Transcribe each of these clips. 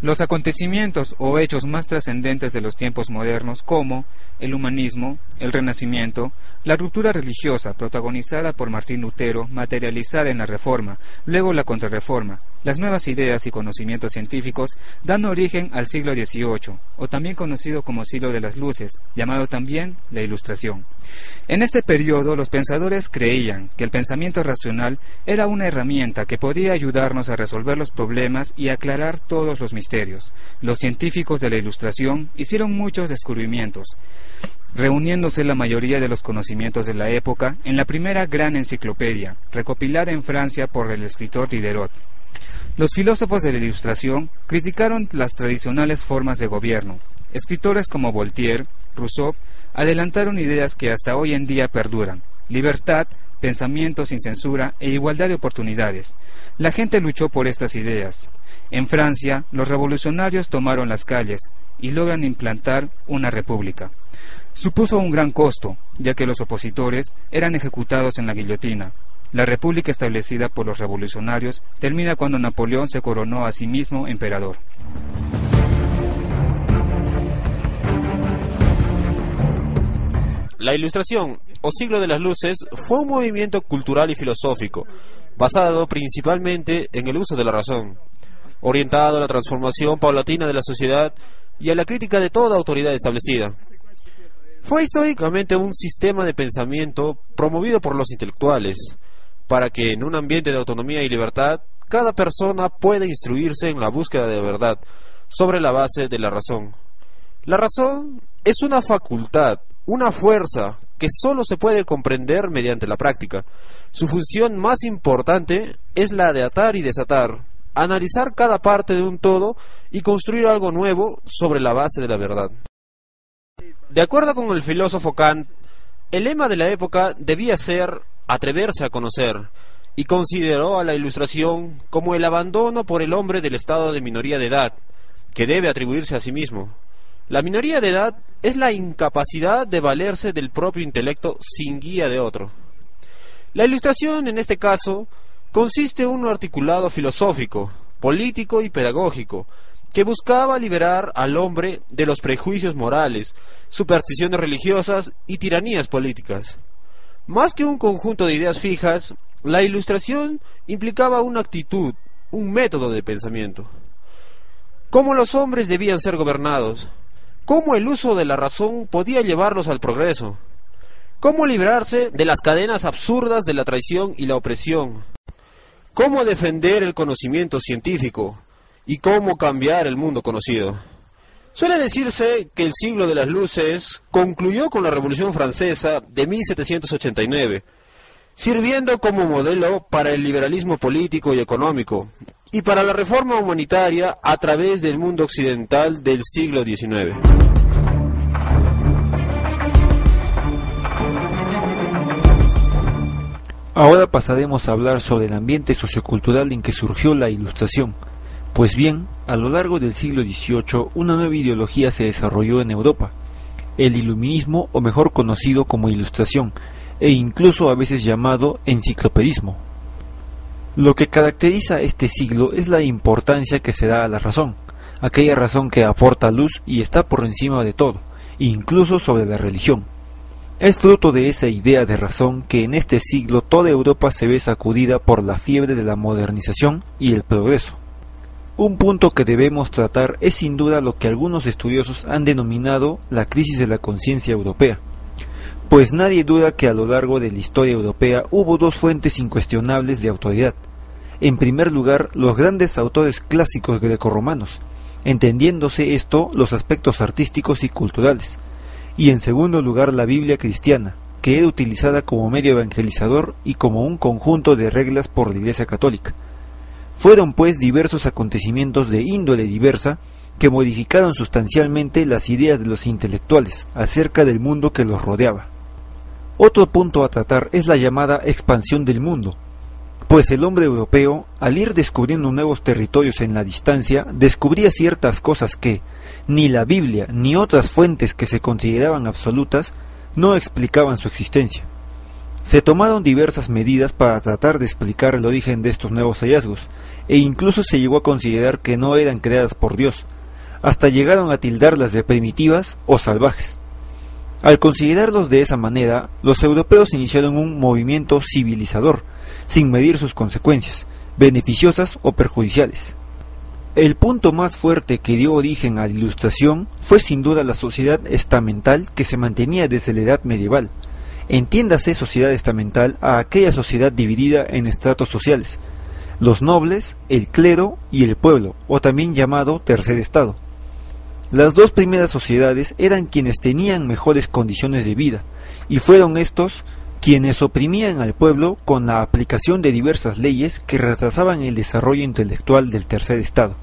Los acontecimientos o hechos más trascendentes de los tiempos modernos, como el humanismo, el Renacimiento, la ruptura religiosa protagonizada por Martín Lutero, materializada en la Reforma, luego la Contrarreforma, las nuevas ideas y conocimientos científicos, dan origen al siglo XVIII, o también conocido como siglo de las luces, llamado también la Ilustración. En este periodo, los pensadores creían que el pensamiento racional era una herramienta que podía ayudarnos a resolver los problemas y aclarar todos los misterios. Los científicos de la Ilustración hicieron muchos descubrimientos, reuniéndose la mayoría de los conocimientos de la época en la primera gran enciclopedia, recopilada en Francia por el escritor Diderot. Los filósofos de la Ilustración criticaron las tradicionales formas de gobierno. Escritores como Voltaire, Rousseau, adelantaron ideas que hasta hoy en día perduran: libertad, pensamiento sin censura e igualdad de oportunidades. La gente luchó por estas ideas. En Francia, los revolucionarios tomaron las calles y logran implantar una república. Supuso un gran costo, ya que los opositores eran ejecutados en la guillotina. La república establecida por los revolucionarios termina cuando Napoleón se coronó a sí mismo emperador. La Ilustración, o Siglo de las Luces, fue un movimiento cultural y filosófico, basado principalmente en el uso de la razón, orientado a la transformación paulatina de la sociedad y a la crítica de toda autoridad establecida. Fue históricamente un sistema de pensamiento promovido por los intelectuales, para que en un ambiente de autonomía y libertad, cada persona pueda instruirse en la búsqueda de la verdad, sobre la base de la razón. La razón es una facultad, una fuerza que solo se puede comprender mediante la práctica. Su función más importante es la de atar y desatar, analizar cada parte de un todo y construir algo nuevo sobre la base de la verdad. De acuerdo con el filósofo Kant, el lema de la época debía ser atreverse a conocer, y consideró a la Ilustración como el abandono por el hombre del estado de minoría de edad, que debe atribuirse a sí mismo. La minoría de edad es la incapacidad de valerse del propio intelecto sin guía de otro. La Ilustración, en este caso, consiste en un articulado filosófico, político y pedagógico, que buscaba liberar al hombre de los prejuicios morales, supersticiones religiosas y tiranías políticas. Más que un conjunto de ideas fijas, la Ilustración implicaba una actitud, un método de pensamiento. Cómo los hombres debían ser gobernados, cómo el uso de la razón podía llevarlos al progreso, cómo librarse de las cadenas absurdas de la traición y la opresión, cómo defender el conocimiento científico y cómo cambiar el mundo conocido. Suele decirse que el siglo de las luces concluyó con la Revolución Francesa de 1789, sirviendo como modelo para el liberalismo político y económico, y para la reforma humanitaria a través del mundo occidental del siglo XIX. Ahora pasaremos a hablar sobre el ambiente sociocultural en que surgió la Ilustración. Pues bien, a lo largo del siglo XVIII, una nueva ideología se desarrolló en Europa, el iluminismo, o mejor conocido como Ilustración, e incluso a veces llamado enciclopedismo. Lo que caracteriza este siglo es la importancia que se da a la razón, aquella razón que aporta luz y está por encima de todo, incluso sobre la religión. Es fruto de esa idea de razón que en este siglo toda Europa se ve sacudida por la fiebre de la modernización y el progreso. Un punto que debemos tratar es sin duda lo que algunos estudiosos han denominado la crisis de la conciencia europea, pues nadie duda que a lo largo de la historia europea hubo dos fuentes incuestionables de autoridad. En primer lugar, los grandes autores clásicos grecorromanos, entendiéndose esto los aspectos artísticos y culturales, y en segundo lugar la Biblia cristiana, que era utilizada como medio evangelizador y como un conjunto de reglas por la Iglesia católica. Fueron pues diversos acontecimientos de índole diversa que modificaron sustancialmente las ideas de los intelectuales acerca del mundo que los rodeaba. Otro punto a tratar es la llamada expansión del mundo, pues el hombre europeo, al ir descubriendo nuevos territorios en la distancia, descubría ciertas cosas que ni la Biblia ni otras fuentes que se consideraban absolutas no explicaban su existencia. Se tomaron diversas medidas para tratar de explicar el origen de estos nuevos hallazgos, e incluso se llegó a considerar que no eran creadas por Dios, hasta llegaron a tildarlas de primitivas o salvajes. Al considerarlos de esa manera, los europeos iniciaron un movimiento civilizador, sin medir sus consecuencias, beneficiosas o perjudiciales. El punto más fuerte que dio origen a la Ilustración fue sin duda la sociedad estamental que se mantenía desde la Edad Medieval. Entiéndase sociedad estamental a aquella sociedad dividida en estratos sociales, los nobles, el clero y el pueblo, o también llamado tercer estado. Las dos primeras sociedades eran quienes tenían mejores condiciones de vida, y fueron estos quienes oprimían al pueblo con la aplicación de diversas leyes que retrasaban el desarrollo intelectual del tercer estado.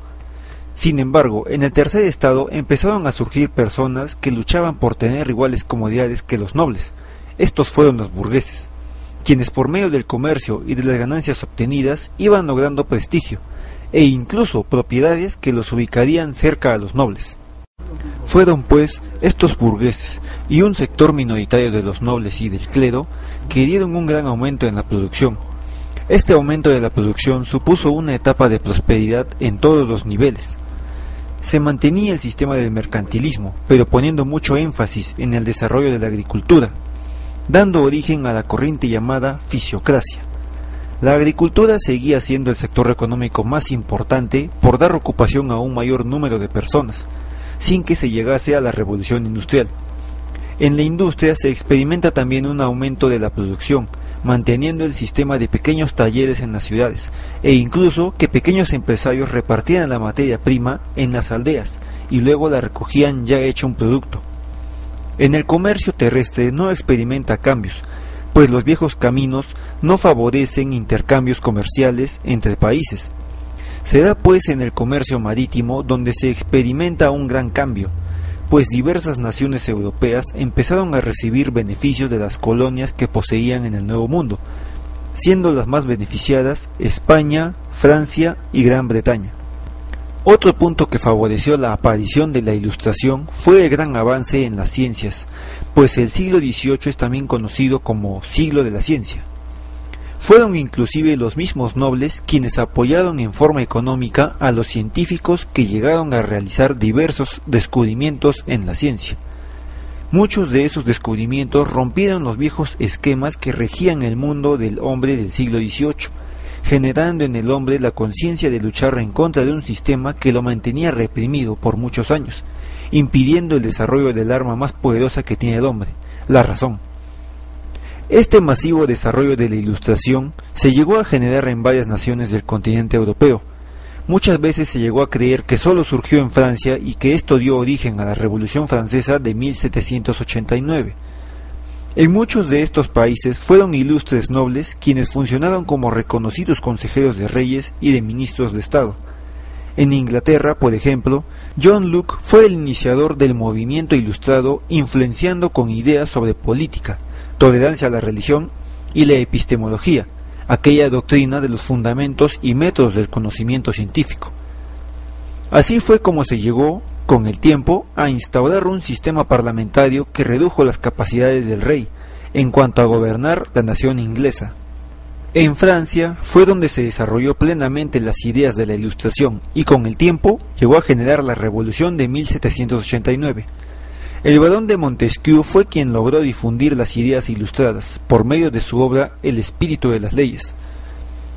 Sin embargo, en el tercer estado empezaron a surgir personas que luchaban por tener iguales comodidades que los nobles. Estos fueron los burgueses, quienes por medio del comercio y de las ganancias obtenidas iban logrando prestigio, e incluso propiedades que los ubicarían cerca a los nobles. Fueron pues estos burgueses y un sector minoritario de los nobles y del clero que dieron un gran aumento en la producción. Este aumento de la producción supuso una etapa de prosperidad en todos los niveles. Se mantenía el sistema del mercantilismo, pero poniendo mucho énfasis en el desarrollo de la agricultura, dando origen a la corriente llamada fisiocracia. La agricultura seguía siendo el sector económico más importante por dar ocupación a un mayor número de personas, sin que se llegase a la revolución industrial. En la industria se experimenta también un aumento de la producción, manteniendo el sistema de pequeños talleres en las ciudades, e incluso que pequeños empresarios repartían la materia prima en las aldeas y luego la recogían ya hecho un producto. En el comercio terrestre no experimenta cambios, pues los viejos caminos no favorecen intercambios comerciales entre países. Se da pues en el comercio marítimo donde se experimenta un gran cambio, pues diversas naciones europeas empezaron a recibir beneficios de las colonias que poseían en el Nuevo Mundo, siendo las más beneficiadas España, Francia y Gran Bretaña. Otro punto que favoreció la aparición de la Ilustración fue el gran avance en las ciencias, pues el siglo XVIII es también conocido como siglo de la ciencia. Fueron inclusive los mismos nobles quienes apoyaron en forma económica a los científicos que llegaron a realizar diversos descubrimientos en la ciencia. Muchos de esos descubrimientos rompieron los viejos esquemas que regían el mundo del hombre del siglo XVIII, generando en el hombre la conciencia de luchar en contra de un sistema que lo mantenía reprimido por muchos años, impidiendo el desarrollo del arma más poderosa que tiene el hombre, la razón. Este masivo desarrollo de la Ilustración se llegó a generar en varias naciones del continente europeo. Muchas veces se llegó a creer que solo surgió en Francia y que esto dio origen a la Revolución Francesa de 1789. En muchos de estos países fueron ilustres nobles quienes funcionaron como reconocidos consejeros de reyes y de ministros de Estado. En Inglaterra, por ejemplo, John Locke fue el iniciador del movimiento ilustrado, influenciando con ideas sobre política, tolerancia a la religión y la epistemología, aquella doctrina de los fundamentos y métodos del conocimiento científico. Así fue como se llegó, con el tiempo, a instaurar un sistema parlamentario que redujo las capacidades del rey en cuanto a gobernar la nación inglesa. En Francia fue donde se desarrolló plenamente las ideas de la Ilustración y con el tiempo llegó a generar la Revolución de 1789. El barón de Montesquieu fue quien logró difundir las ideas ilustradas por medio de su obra El espíritu de las leyes.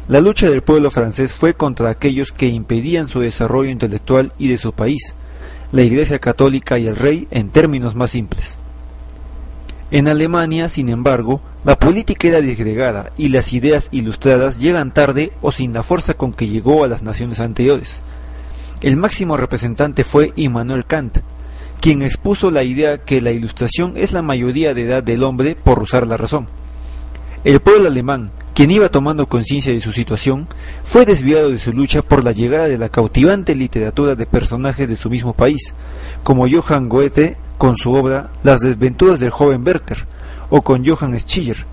La lucha del pueblo francés fue contra aquellos que impedían su desarrollo intelectual y de su país, la Iglesia Católica y el rey en términos más simples. En Alemania, sin embargo, la política era disgregada y las ideas ilustradas llegan tarde o sin la fuerza con que llegó a las naciones anteriores. El máximo representante fue Immanuel Kant, quien expuso la idea que la Ilustración es la mayoría de edad del hombre por usar la razón. El pueblo alemán, quien iba tomando conciencia de su situación, fue desviado de su lucha por la llegada de la cautivante literatura de personajes de su mismo país, como Johann Goethe con su obra Las desventuras del joven Werther, o con Johann Schiller,